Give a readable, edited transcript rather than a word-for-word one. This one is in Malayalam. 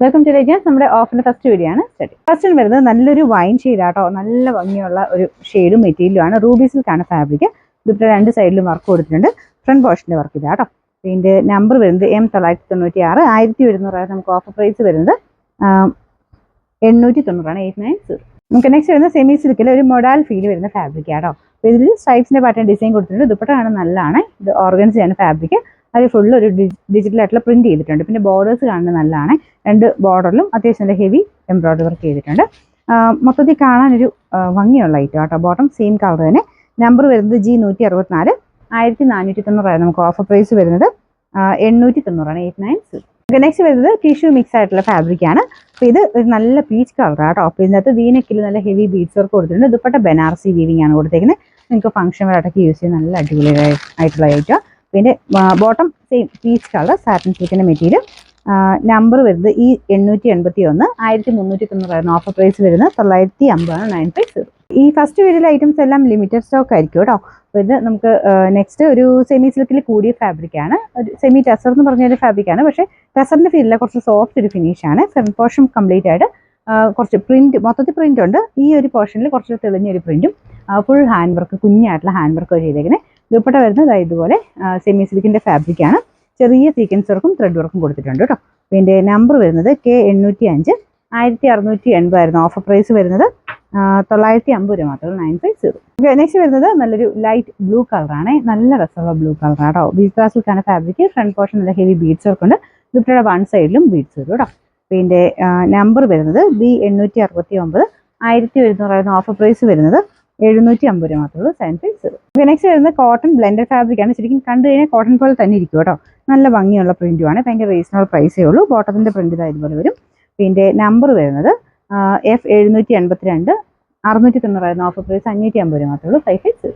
Welcome to Rajas. നമ്മുടെ ഓഫറിന്റെ ഫസ്റ്റ് വീഡിയോ ആണ് സ്റ്റഡി. ഫസ്റ്റ് വരുന്നത് നല്ലൊരു വൈൻ ഷെയ്ഡാട്ടോ. നല്ല ഭംഗിയുള്ള ഒരു ഷെയ്ഡും മെറ്റീരിയലുമാണ്. Ruby സിൽക്കാണ് fabric. ഇതിന്റെ രണ്ട് സൈഡിലും വർക്ക് കൊടുത്തിട്ടുണ്ട്. ഫ്രണ്ട് പോർഷന്റെ വർക്ക് ഇതാട്ടോ. ഇതിന്റെ നമ്പർ വരുന്നത് M996. 1100 നമുക്ക് ഓഫർ പ്രൈസ് വരുന്നത് 890 890. നമുക്ക് നെക്സ്റ്റ് വരുന്ന സെമി സിൽക്കിൽ ഒരു മൊഡാൽ ഫീൽ വരുന്ന ഫാബ്രിക് ആട്ടോ. അപ്പോൾ ഇതിൽ സ്ട്രൈപ്സിന്റെ പാറ്റേൺ ഡിസൈൻ കൊടുത്തിട്ടുണ്ട്. ദുപ്പട്ട കാണാൻ നല്ലതാണ്. ഇത് ഓർഗൻസയാണ് ഫാബ്രിക്. അത് ഫുള്ള് ഒരു ഡിജിറ്റൽ ആയിട്ടുള്ള പ്രിന്റ് ചെയ്തിട്ടുണ്ട്. പിന്നെ ബോർഡേഴ്സ് കാണുന്നത് നല്ലതാണ്. രണ്ട് ബോർഡറിലും അത്യാവശ്യം നല്ല ഹെവി എംബ്രോയിഡറി വർക്ക് ചെയ്തിട്ടുണ്ട്. മൊത്തത്തിൽ കാണാനൊരു ഭംഗിയുള്ള ഐറ്റം കേട്ടോ. ബോട്ടം സെയിം കളർ തന്നെ. നമ്പർ വരുന്നത് G164. 1490 നമുക്ക് ഓഫർ പ്രൈസ് വരുന്നത് 890 890. നെക്സ്റ്റ് വരുന്നത് ടിഷ്യൂ മിക്സ് ആയിട്ടുള്ള ഫാബ്രിക് ആണ്. അപ്പോൾ ഇത് ഒരു നല്ല പീച്ച് കളർ കേട്ടോ. അപ്പോൾ ഇതിനകത്ത് വീനെക്കിൽ നല്ല ഹെവി ബീഡ്സ് വർക്ക് കൊടുത്തിട്ടുണ്ട്. ദുപ്പട്ട ബനാറസി വീവിംഗ് ആണ് കൊടുത്തേക്കുന്നത്. നിങ്ങൾക്ക് ഫംഗ്ഷൻ വെയറായിട്ടൊക്കെ യൂസ് ചെയ്യാൻ നല്ല അടിപൊളിയായിട്ടുള്ള ഐറ്റം. പിന്നെ bottom same peach colour satin സിൽക്കിന്റെ മെറ്റീരിയൽ. നമ്പർ വരുന്നത് E881. 1390 ഓഫർ പ്രൈസ് വരുന്നത് 950 950. ഈ ഫസ്റ്റ് വീഡിയോയിലെ ഐറ്റംസ് എല്ലാം ലിമിറ്റഡ് സ്റ്റോക്ക് ആയിരിക്കും കേട്ടോ. അപ്പോൾ ഇത് നമുക്ക് നെക്സ്റ്റ് ഒരു സെമി സിൽക്കിൽ കൂടിയ ഫാബ്രിക് ആണ്. ഒരു സെമി ടെസർ എന്ന് പറഞ്ഞൊരു ഫാബ്രിക് ആണ്. പക്ഷേ ടെസറിന്റെ ഫീലിലെ കുറച്ച് സോഫ്റ്റ് ഒരു ഫിനിഷ് ആണ്. ഫ്രണ്ട് പോർഷൻ കംപ്ലീറ്റ് ആയിട്ട് കുറച്ച് പ്രിന്റ്, മൊത്തത്തിൽ പ്രിന്റ് ഉണ്ട്. ഈ ഒരു പോർഷനിൽ കുറച്ച് തെളിഞ്ഞൊരു പ്രിന്റും ഫുൾ ഹാൻഡ് വർക്ക്, കുഞ്ഞായിട്ടുള്ള ഹാൻഡ് വർക്ക് ചെയ്തേക്കുന്നത്. ദുപ്പട്ട വരുന്നത് ഇതുപോലെ സെമി സിൽക്കിന്റെ ഫാബ്രിക് ആണ്. ചെറിയ സീക്വൻസ് വർക്കും ത്രെഡ് വർക്കും കൊടുത്തിട്ടുണ്ട് കേട്ടോ. പിന്നെ നമ്പർ വരുന്നത് K805. 1680 ഓഫർ പ്രൈസ് വരുന്നത് 950 മാത്രം 950. നെക്സ്റ്റ് വരുന്നത് നല്ലൊരു ലൈറ്റ് ബ്ലൂ കളറാണ്. നല്ല രസമുള്ള ബ്ലൂ കളർ കേട്ടോ. ബീച്ച് സിൽക്കാണ് ഫാബ്രിക്. ഫ്രണ്ട് പോർഷൻ നല്ല ഹെവി ബീഡ്സ് വർക്ക് ഉണ്ട്. ദുപ്പട്ടയുടെ വൺ സൈഡിലും ബീഡ്സ് വരും കേട്ടോ. പിന്നെ നമ്പർ വരുന്നത് B869. 1100 ഓഫർ പ്രൈസ് വരുന്നത് 750 മാത്രമേ 750. നെക്സ്റ്റ് വരുന്നത് കോട്ടൺ ബ്ലെൻഡഡ് ഫാബ്രിക് ആണ്. ശരിക്കും കണ്ടു കഴിഞ്ഞാൽ കോട്ടൺ പോലെ തന്നെ ഇരിക്കും കേട്ടോ. നല്ല ഭംഗിയുള്ള പ്രിന്റുമാണ്. ഭയങ്കര റീസണബിൾ പ്രൈസേ ഉള്ളൂ. ബോട്ടത്തിന്റെ പ്രിന്റ് ഇതുപോലെ വരും. പിന്നെ നമ്പർ വരുന്നത് F782. 690 ഓഫർ പ്രൈസ് 550 മാത്രമേ ഉള്ളൂ 550.